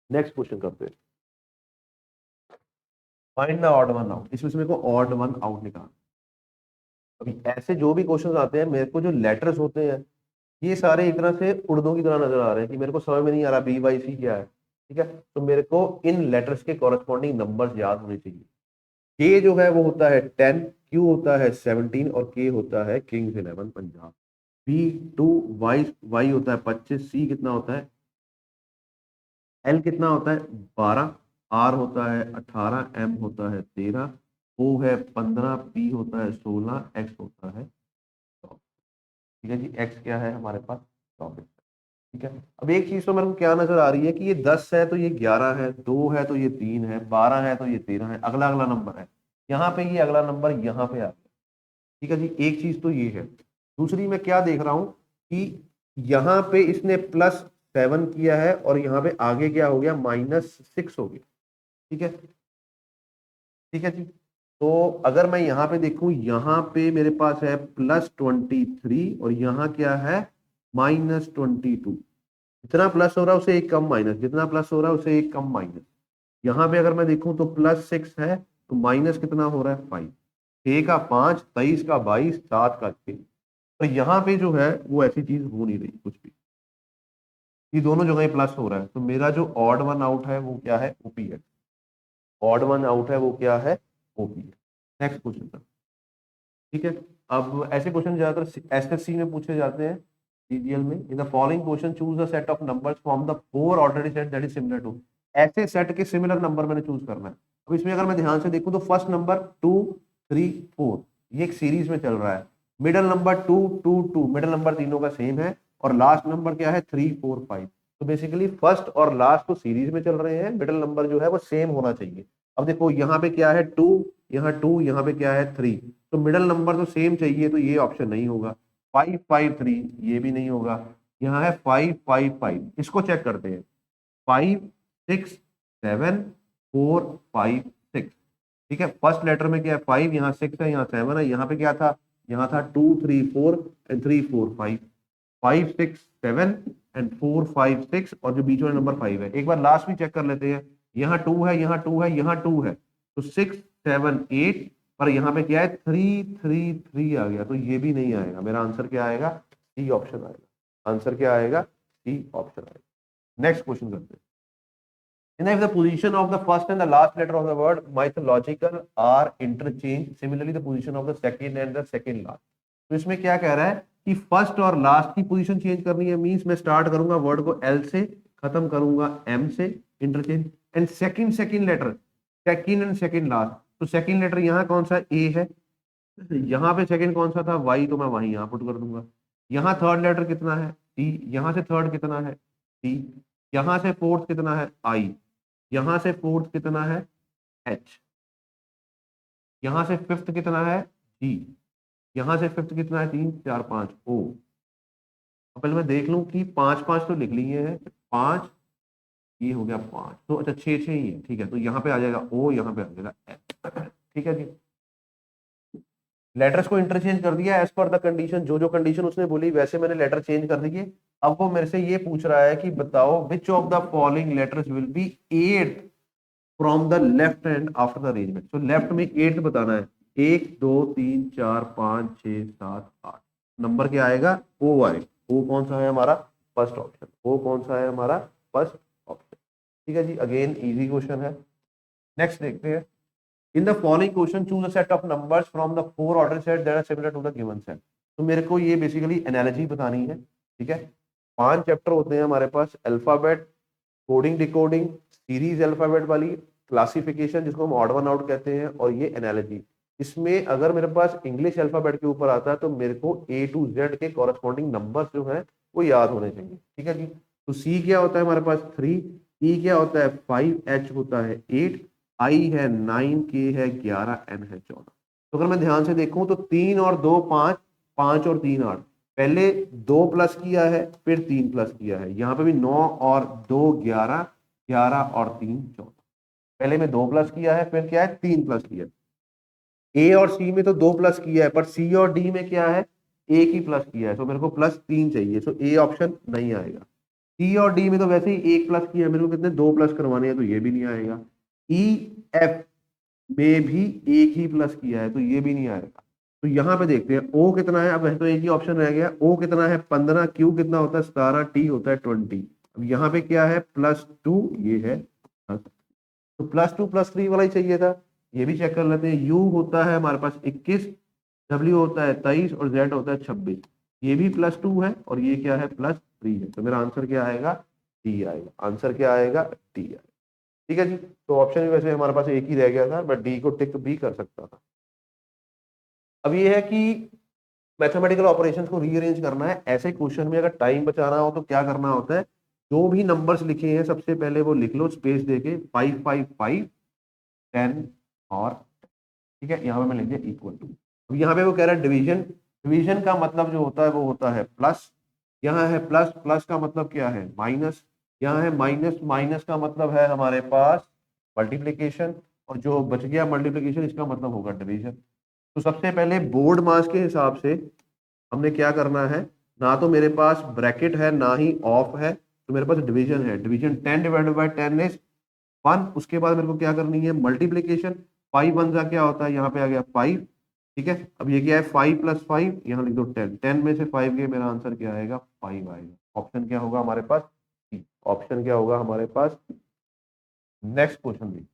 नेक्स्ट क्वेश्चन करते हैं, find the odd one out. इसमें से मेरे को ऑड वन आउट निकालना। अभी ऐसे जो भी क्वेश्चंस आते हैं, मेरे को जो लेटर्स होते हैं ये सारे एक तरह से उर्दू की तरह नजर आ रहे हैं कि मेरे को समझ में नहीं आ रहा बी वाई सी क्या है। ठीक है, तो मेरे को इन लेटर्स के कॉरेस्पॉन्डिंग नंबर्स याद होने चाहिए। के जो है वो होता है 10, क्यू होता है 17, और के होता है Kings 11 Punjab. B 2, Y Y होता है 25, सी कितना होता है, एल कितना होता है 12, आर होता है 18, एम होता है 13, ओ है 15, पी होता है 16, एक्स होता है 24। ठीक है जी, एक्स क्या है हमारे पास, 24। ठीक है, अब एक चीज तो मेरे को क्या नजर आ रही है कि ये 10 है तो ये 11 है, 2 है तो ये 3 है, 12 है तो ये 13 है, अगला अगला नंबर है। यहाँ पे ये अगला नंबर यहाँ पे आ गया। ठीक है जी, एक चीज तो ये है। दूसरी मैं क्या देख रहा हूं कि यहाँ पे इसने +7 किया है, और यहाँ पे आगे क्या हो गया, -6 हो गया। ठीक है, ठीक है जी। तो अगर मैं यहाँ पे देखूं, यहाँ पे मेरे पास है +23, और यहाँ क्या है, -22। जितना प्लस हो रहा है उसे एक कम माइनस, जितना प्लस हो रहा है उसे एक कम माइनस। यहाँ पे अगर मैं देखूं तो +6 है, तो माइनस कितना हो रहा है, 5। 6 का 5, 23 का 22, 7 का 6। तो यहाँ पे जो है वो ऐसी चीज हो नहीं रही कुछ भी, ये दोनों जगह प्लस हो रहा है। तो मेरा जो ऑड वन आउट है वो क्या है, ओपी है। ऑड वन आउट है वो क्या है, ओपी है। Next question sir. ठीक है, अब ऐसे क्वेश्चन ज्यादातर एसएससी में पूछे जाते हैं, सीजीएल में। In the following question choose a set of numbers from the 4 ordinary set that is similar to. ऐसे सेट के सिमिलर नंबर मैंने चूज करना है। अब इसमें अगर मैं ध्यान से देखूं तो फर्स्ट नंबर 2, 3 4, ये एक सीरीज में चल रहा है। मिडल नंबर 2 2 2, मिडल नंबर तीनों का सेम है, और लास्ट नंबर क्या है 3 4 5। तो बेसिकली फर्स्ट और लास्ट तो सीरीज में चल रहे हैं, मिडल नंबर जो है वो सेम होना चाहिए। अब देखो यहाँ पे क्या है 2, यहाँ 2, यहाँ पे क्या है 3, तो मिडल नंबर तो सेम चाहिए, तो ये ऑप्शन नहीं होगा। 5 5 3, ये भी नहीं होगा। यहाँ है 5 5 5, इसको चेक करते हैं। 5 6 7 4 5 6, ठीक है। फर्स्ट लेटर में क्या है 5, यहाँ 6 है, यहाँ 7 है, यहाँ पे क्या था, यहाँ था 2 3 4 एंड 3 4 5, 5 6 7 एंड 4 5 6, और जो बीच वाला नंबर 5 है। एक बार लास्ट भी चेक कर लेते हैं, यहाँ 2 है, यहाँ 2 है, यहाँ 2 है, तो 6 7 8, पर यहाँ पे क्या है 3 3 3 आ गया, तो ये भी नहीं आएगा। मेरा आंसर क्या आएगा, सी ऑप्शन आएगा। आंसर क्या आएगा, सी ऑप्शन आएगा। नेक्स्ट क्वेश्चन करते हैं। And if the position of the first and the last letter of the word mythological are interchanged, similarly the position of the second and the second last. तो इसमें क्या कह रहा है कि फर्स्ट और लास्ट की पोजीशन चेंज करनी है, मींस मैं स्टार्ट करूंगा वर्ड को एल से, खत्म करूंगा एम से, interchange. And second second letter, second and second last, तो सेकंड लेटर यहाँ कौन सा ए है, यहाँ पे सेकंड कौन सा था वाई, तो मैं वही यहाँ पुट कर दूंगा। यहाँ थर्ड लेटर कितना है टी, यहाँ से थर्ड कितना है टी, यहाँ से फोर्थ कितना है आई, यहां से फोर्थ कितना है एच, यहां से फिफ्थ कितना है जी, यहां से फिफ्थ कितना है 3 4 5 ओ। पहले मैं देख लूं कि 5 5 तो लिख लिए हैं, 5, ये हो गया 5, तो अच्छा 6 6 ही है, ठीक है। तो यहाँ पे आ जाएगा ओ, यहाँ पे आ जाएगा एच, ठीक है जी। लेटर्स को इंटरचेंज कर दिया एज पर द कंडीशन, जो जो कंडीशन उसने बोली वैसे मैंने लेटर चेंज कर दिए। अब वो मेरे से ये पूछ रहा है कि बताओ which of the following letters will be eight from the left hand after the arrangement. तो लेफ्ट में 8 बताना है, 1 2 3 4 5 6 7 8, नंबर क्या आएगा ओ आएगा। ओ कौन सा है हमारा, फर्स्ट ऑप्शन। ओ कौन सा है हमारा, फर्स्ट ऑप्शन, ठीक है जी। अगेन इजी क्वेश्चन है। नेक्स्ट देखते हैं। In the following question choose a set of numbers from the 4 order set that are similar to the given set. तो मेरे को ये बेसिकली एनालॉजी बतानी है, ठीक है। 5 चैप्टर होते हैं हमारे पास, alphabet, coding decoding, series alphabet वाली, क्लासिफिकेशन जिसको हम ऑड वन आउट कहते हैं, और ये एनालॉजी। इसमें अगर मेरे पास इंग्लिश अल्फाबेट के ऊपर आता है तो मेरे को ए टू जेड के कॉरेस्पॉन्डिंग नंबर्स जो है वो याद होने चाहिए, ठीक है जी। तो सी क्या होता है हमारे पास 3, ई क्या होता है 5, एच होता है 8, आई है 9, के है 11, एन है 14। तो अगर मैं ध्यान से देखूं तो 3 और 2 5, 5 और 3 8, पहले 2 प्लस किया है फिर 3 प्लस किया है, यहाँ पे भी 9 और 2 11, 11 और 3 14, पहले में 2 प्लस किया है फिर क्या है 3 प्लस किया है। ए और सी में तो 2 प्लस किया है, पर सी और डी में क्या है एक ही प्लस किया है, तो मेरे को +3 चाहिए, तो ए ऑप्शन नहीं आएगा। सी और डी में तो वैसे ही एक प्लस किया है, मेरे को कितने 2 प्लस करवाने हैं, तो ये भी नहीं आएगा। ई एफ में भी एक ही प्लस किया है, तो ये भी नहीं आएगा। तो यहाँ पे देखते हैं ओ कितना है, अब वैसे तो एक ही ऑप्शन रह गया। ओ कितना है 15, क्यू कितना होता है 17, टी होता है 20। अब यहाँ पे क्या है +2, ये है तो +2 +3 वाला ही चाहिए था। ये भी चेक कर लेते हैं। यू होता है हमारे पास 21, डब्ल्यू होता है 23 और जेड होता है 26। ये भी +2 है और ये क्या है +3 है, तो मेरा आंसर क्या आएगा डी आएगा। आंसर क्या आएगा डी आएगा, ठीक है जी। तो ऑप्शन भी वैसे हमारे पास एक ही रह गया था, बट डी को टिक भी कर सकता था। अब ये है कि मैथमेटिकल ऑपरेशंस को रीअरेंज करना है। ऐसे क्वेश्चन में अगर टाइम बचाना हो तो क्या करना होता है, जो भी नंबर्स लिखे हैं सबसे पहले वो लिख लो स्पेस देके, 5 5 5 10 और, ठीक है। यहाँ पे मैं लिख दिया इक्वल टू। अब यहाँ पे वो कह रहा है डिवीजन, डिवीजन का मतलब जो होता है वो होता है प्लस, यहाँ है प्लस, प्लस का मतलब क्या है माइनस, यहाँ है माइनस, माइनस का मतलब है हमारे पास मल्टीप्लीकेशन, और जो बच गया मल्टीप्लीकेशन इसका मतलब होगा डिवीजन। तो सबसे पहले बोर्ड मास के हिसाब से हमने क्या करना है, ना तो मेरे पास ब्रैकेट है ना ही ऑफ है, तो मेरे पास डिवीजन है। Division 10 divided by 10 is 1। उसके बाद मेरे को क्या करनी है मल्टीप्लीकेशन, 5 1 जा क्या होता है, यहाँ पे आ गया 5, ठीक है। अब ये क्या है 5 + 5, यहाँ लिख दो 10, 10 में से 5 गए, मेरा आंसर क्या आएगा 5 आएगा। ऑप्शन क्या होगा हमारे पास, ऑप्शन क्या होगा हमारे पास। नेक्स्ट क्वेश्चन भी,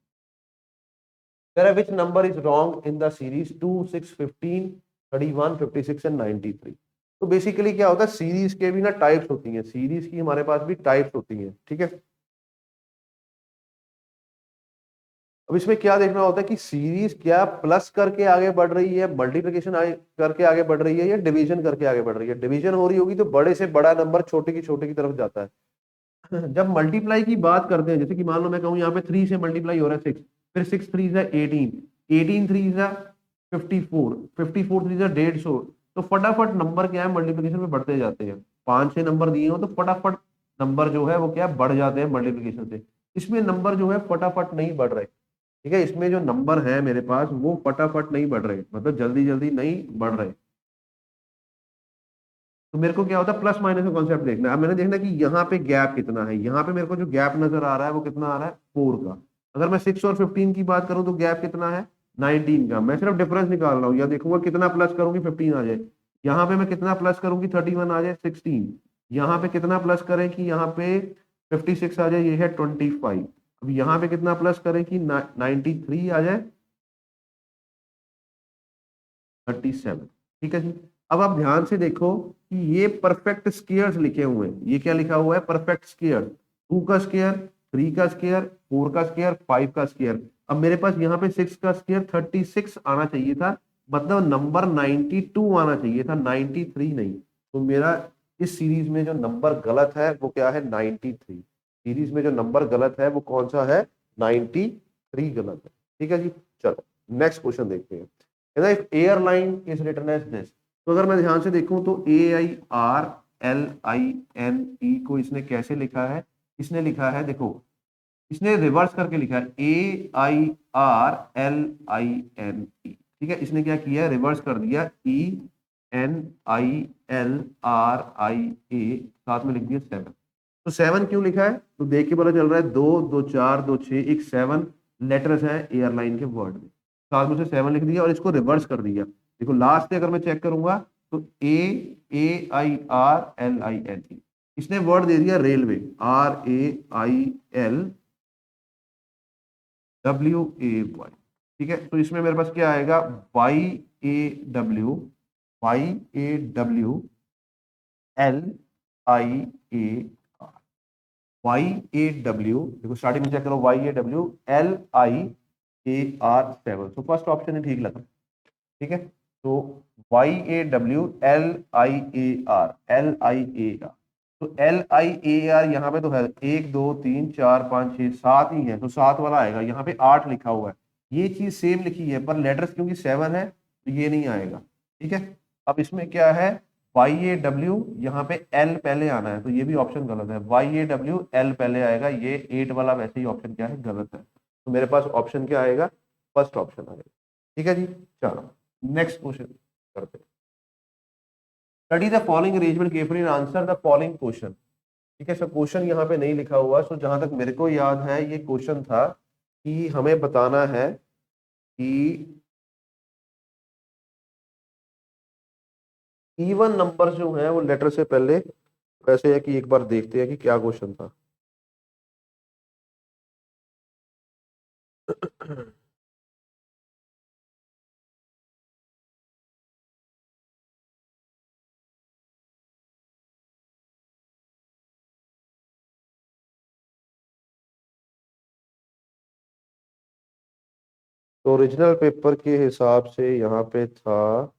which number is wrong in the series 2 6 15 31 56 and 93। तो बेसिकली क्या होता है, सीरीज के भी ना टाइप्स होती हैं, सीरीज की हमारे पास भी टाइप्स होती हैं, ठीक है। अब इसमें क्या देखना होता है कि सीरीज क्या प्लस करके आगे बढ़ रही है, मल्टीप्लिकेशन करके आगे बढ़ रही है, या डिवीजन करके आगे बढ़ रही है। डिवीजन हो रही होगी तो बड़े से बड़ा नंबर छोटे की तरफ जाता है। जब मल्टीप्लाई की बात करते हैं, जैसे कि मान लो मैं कहूँ यहाँ पे 3 से मल्टीप्लाई हो रहा है 6, फिर 6 3 है 18, 18 3 है 54, 54 3 है 150, तो फटाफट नंबर क्या है मल्टीप्लिकेशन में बढ़ते जाते हैं। 5-6 नंबर दिए हो तो फटाफट नंबर जो है वो क्या है बढ़ जाते हैं मल्टीप्लिकेशन से। इसमें नंबर जो है फटाफट नहीं बढ़ रहे, ठीक है। इसमें जो नंबर है मेरे पास वो फटाफट नहीं बढ़ रहे, मतलब जल्दी जल्दी नहीं बढ़ रहे। तो मेरे को क्या होता है प्लस माइनस का कॉन्सेप्ट देखना है। अब मैंने देखना कि यहाँ पे गैप कितना है, यहाँ पे मेरे को जो गैप नजर आ रहा है वो कितना आ रहा है 4 का। अगर मैं 6 और 15 की बात करूं तो गैप कितना है 19 का। मैं सिर्फ डिफरेंस निकाल रहा हूँ, या देखूंगा कितना प्लस करूंगी 15 आ जाए, यहाँ पे मैं कितना प्लस करूंगी 31 आ जाए 16, यहाँ पे कितना प्लस करें कि यहाँ पे 56 आ जाए, ये है 25। अब यहाँ पे कितना प्लस करें कि 93 आ जाए 37, ठीक है जी। अब आप ध्यान से देखो कि ये परफेक्ट स्क्वायर्स लिखे हुए हैं। ये क्या लिखा हुआ है परफेक्ट स्क्वायर, 2 का स्क्वायर, 3 का स्क्वायर, 4 का स्क्वायर, 5 का स्क्वायर। अब मेरे पास यहाँ पे 6 का स्क्वायर 36 आना चाहिए था, मतलब नंबर 92 आना चाहिए था, 93 नहीं। तो मेरा इस सीरीज में जो नंबर गलत है वो क्या है 93। सीरीज में जो नंबर गलत है वो कौन सा है 93 गलत है, ठीक है जी। चलो नेक्स्ट क्वेश्चन देखते हैं। है ना, if airline is written as this, तो अगर मैं ध्यान से देखूं तो AIRLINE को इसने कैसे लिखा है, इसने लिखा है देखो, इसने रिवर्स करके लिखा है AIRLINE, ठीक है। इसने क्या किया रिवर्स कर दिया ENILRIA, साथ में लिख दिया 7। तो 7 क्यों लिखा है तो देख के पता चल रहा है 2 2 4 2 6 एक 7 लेटर्स है एयरलाइन के वर्ड में, साथ में से 7 लिख दिया और इसको रिवर्स कर दिया। देखो लास्ट पे अगर मैं चेक करूंगा तो AIRLINE, इसने वर्ड दे दिया रेलवे, RAILWAY, ठीक है। तो इसमें मेरे पास क्या आएगा YAWLIA, देखो स्टार्टिंग में चेक करो YAWLIAR7, तो फर्स्ट ऑप्शन ही ठीक लगा, ठीक है। तो YAWLIAR, तो LIAR यहाँ पे तो है 1 2 3 4 5 6 7 ही है, तो 7 वाला आएगा। यहाँ पे 8 लिखा हुआ है, ये चीज सेम लिखी है पर लेटर्स क्योंकि 7 है तो ये नहीं आएगा, ठीक है। अब इसमें क्या है YAW, यहाँ पे L पहले आना है, तो ये भी ऑप्शन गलत है। YAWL पहले आएगा, ये 8 वाला वैसे ही ऑप्शन क्या है गलत है। तो मेरे पास ऑप्शन क्या आएगा फर्स्ट ऑप्शन आएगा, ठीक है जी। चलो नेक्स्ट क्वेश्चन करते हैं। Study the following arrangement carefully and answer the following question, ठीक है। सर क्वेश्चन यहाँ पे नहीं लिखा हुआ, सो जहां तक मेरे को याद है ये क्वेश्चन था कि हमें बताना है कि इवन नंबर जो है वो लेटर से पहले, वैसे है कि एक बार देखते हैं कि क्या क्वेश्चन था। तो ओरिजिनल पेपर के हिसाब से यहाँ पे था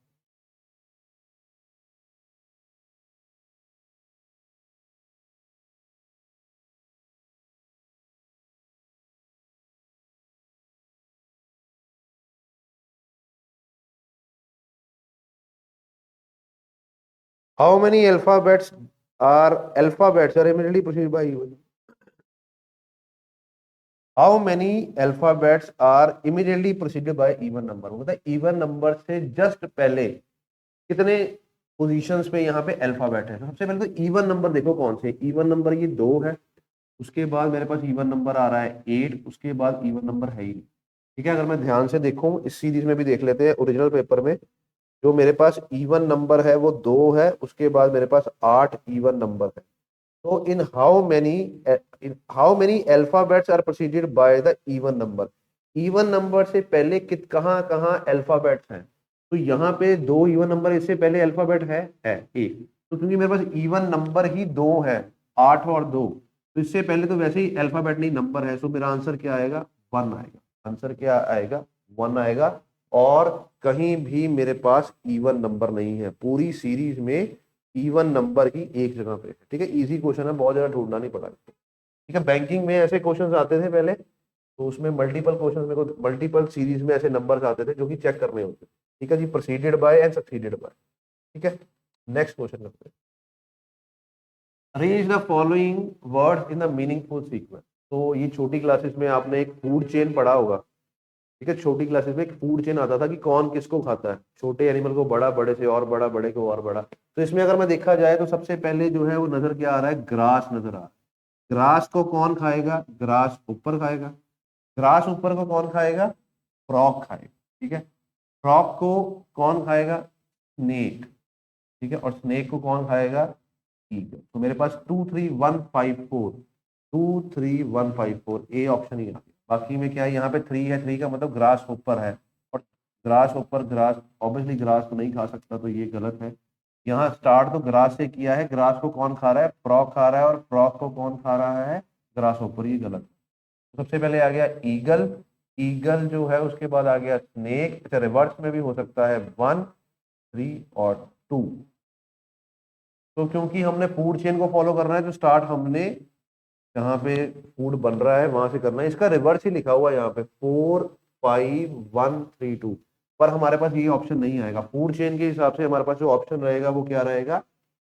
how many alphabets are immediately proceed by even, how many alphabets are immediately proceeded by even number, मतलब इवन नंबर से जस्ट पहले कितने पोजीशंस पे यहाँ पे अल्फाबेट है। तो सबसे पहले तो इवन नंबर देखो कौन से, इवन नंबर ये 2 है, उसके बाद मेरे पास इवन नंबर आ रहा है 8, उसके बाद इवन नंबर है ही नहीं, ठीक है। अगर मैं ध्यान से देखूं इस सीरीज में भी देख लेते हैं ओरिजिनल पेपर में, जो मेरे पास इवन नंबर है वो 2 है, उसके बाद मेरे पास 8 इवन नंबर है। तो in how many alphabets are proceeded by the even number, even number से पहले कहाँ कहाँ अल्फाबेट्स हैं। तो यहाँ पे 2 इवन नंबर, इससे पहले अल्फाबेट है एक, तो क्योंकि मेरे पास इवन नंबर ही 2 है 8 और 2, तो इससे पहले तो वैसे ही अल्फाबेट नहीं नंबर है, सो मेरा आंसर क्या आएगा 1 आएगा, आंसर क्या आएगा, 1 आएगा। और कहीं भी मेरे पास इवन नंबर नहीं है, पूरी सीरीज में इवन नंबर ही एक जगह पे है। ठीक है, इजी क्वेश्चन है, बहुत ज्यादा ढूंढना नहीं पड़ा। ठीक है, बैंकिंग में ऐसे क्वेश्चंस आते थे पहले, तो उसमें मल्टीपल क्वेश्चन मेरे को मल्टीपल सीरीज में ऐसे नंबर्स आते थे जो कि चेक करने होते थे। ठीक है जी, preceded by and succeeded by. ठीक है, नेक्स्ट क्वेश्चन करते हैं। Arrange the following words in the meaningful sequence. तो ये छोटी क्लासेस में आपने एक फूड चेन पढ़ा होगा। ठीक है, छोटी क्लासेस में एक फूड चेन आता था कि कौन किसको खाता है, छोटे एनिमल को बड़ा, बड़े से और बड़ा, बड़े को और बड़ा। तो इसमें अगर मैं देखा जाए तो सबसे पहले जो है वो नजर क्या आ रहा है, ग्रास नजर आ रहा है। ग्रास को कौन खाएगा, ग्रास ऊपर खाएगा। ग्रास ऊपर को कौन खाएगा, फ्रॉग खाएगा। ठीक है, फ्रॉग को कौन खाएगा, स्नेक। ठीक है, और स्नेक को कौन खाएगा, ईगल। तो मेरे पास 2 3 1 5 4, 2 3 1 5 4 ए ऑप्शन ही आ गया। बाकी में क्या है, यहाँ पे 3 है, 3 का मतलब ग्रास ऊपर है, और ग्रास ऊपर, ग्रास ऑब्वियसली ग्रास को नहीं खा सकता, तो ये गलत है। यहाँ स्टार्ट तो ग्रास से किया है, ग्रास को कौन खा रहा है, फ्रॉग खा रहा है, और फ्रॉग को कौन खा रहा है, ग्रास ऊपर, ये गलत है। सबसे पहले आ गया ईगल, ईगल जो है उसके बाद आ गया स्नेक। अच्छा, रिवर्स में भी हो सकता है, 1 3 और 2। तो क्योंकि हमने फूड चेन को फॉलो करना है, तो स्टार्ट हमने जहाँ पे फूड बन रहा है वहां से करना है। इसका रिवर्स ही लिखा हुआ है यहाँ पे, 4 5 1 3 2, पर हमारे पास ये ऑप्शन नहीं आएगा। फूड चेन के हिसाब से हमारे पास जो ऑप्शन रहेगा वो क्या रहेगा,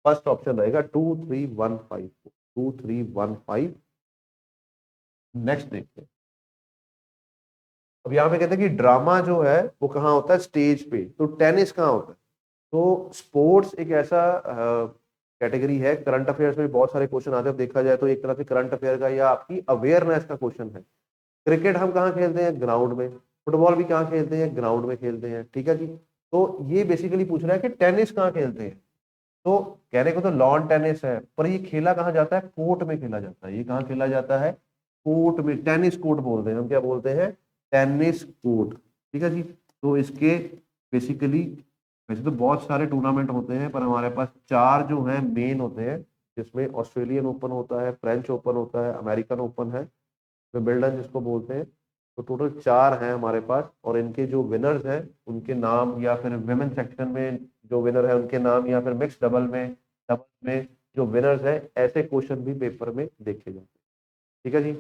फर्स्ट ऑप्शन रहेगा, 2 3 1 5, 2 3 1 5। नेक्स्ट देखते हैं। अब यहाँ पे कहते हैं कि ड्रामा जो है वो कहाँ होता है, स्टेज पे। तो टेनिस कहाँ होता है। तो स्पोर्ट्स एक ऐसा कैटेगरी है, करंट अफेयर्स में बहुत सारे क्वेश्चन आते हैं, देखा जाए तो एक तरह से करंट अफेयर का या आपकी अवेयरनेस का क्वेश्चन है। क्रिकेट हम कहाँ खेलते हैं, ग्राउंड में। फुटबॉल भी कहाँ खेलते हैं, ग्राउंड में खेलते हैं। ठीक है जी, तो ये बेसिकली पूछ रहा है कि टेनिस कहाँ खेलते हैं। तो कहने को तो लॉन टेनिस है, पर ये खेला कहाँ जाता है, कोर्ट में खेला जाता है। ये कहाँ खेला जाता है, कोर्ट में। टेनिस कोर्ट बोलते हैं हम, क्या बोलते हैं, टेनिस कोर्ट। ठीक है जी, तो इसके बेसिकली वैसे तो बहुत सारे टूर्नामेंट होते हैं, पर हमारे पास 4 जो हैं मेन होते हैं, जिसमें ऑस्ट्रेलियन ओपन होता है, फ्रेंच ओपन होता है, अमेरिकन ओपन है, विंबलडन जिसको बोलते हैं। तो टोटल 4 हैं हमारे पास, और इनके जो विनर्स हैं उनके नाम, या फिर विमेन सेक्शन में जो विनर है उनके नाम, या फिर मिक्स डबल में जो विनर्स हैं, ऐसे क्वेश्चन भी पेपर में देखे जाते हैं। ठीक है जी,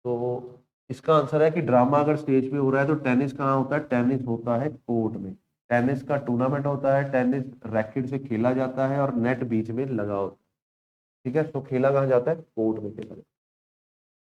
तो इसका आंसर है कि ड्रामा अगर स्टेज पे हो रहा है तो टेनिस कहाँ होता है, टेनिस होता है कोर्ट में। टेनिस का टूर्नामेंट होता है, टेनिस रैकेट से खेला जाता है, और नेट बीच में लगा होता है। ठीक है, तो खेला कहाँ जाता है, कोर्ट में खेला जाता है।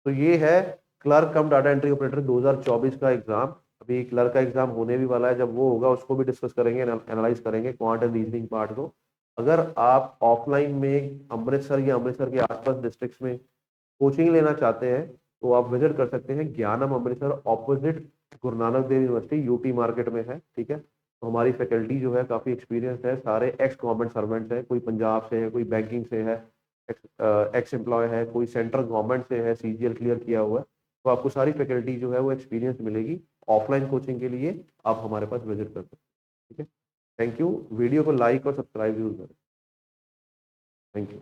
तो ये है क्लर्क कम डाटा एंट्री ऑपरेटर 2024 का एग्जाम। अभी क्लर्क का एग्जाम होने भी वाला है, जब वो होगा उसको भी डिस्कस करेंगे, एनालाइज करेंगे क्वांट एंड रीजनिंग पार्ट को। अगर आप ऑफलाइन में अमृतसर या अमृतसर के आसपास डिस्ट्रिक्ट्स में कोचिंग लेना चाहते हैं, तो आप विजिट कर सकते हैं ज्ञानम Amritsar, opposite Guru Nanak Dev university, UT market में है। ठीक है, तो हमारी फैकल्टी जो है काफी एक्सपीरियंस है, सारे एक्स गवर्नमेंट सर्वेंट्स हैं, कोई पंजाब से है, कोई बैंकिंग से है, एक्स एम्प्लॉय है, कोई सेंट्रल गवर्नमेंट से है, सीजीएल क्लियर किया हुआ है। तो आपको सारी फैकल्टी जो है वो एक्सपीरियंस मिलेगी। ऑफलाइन कोचिंग के लिए आप हमारे पास विजिट कर सकते हैं। ठीक है, थैंक यू। वीडियो को लाइक और सब्सक्राइब जरूर करें। Thank you.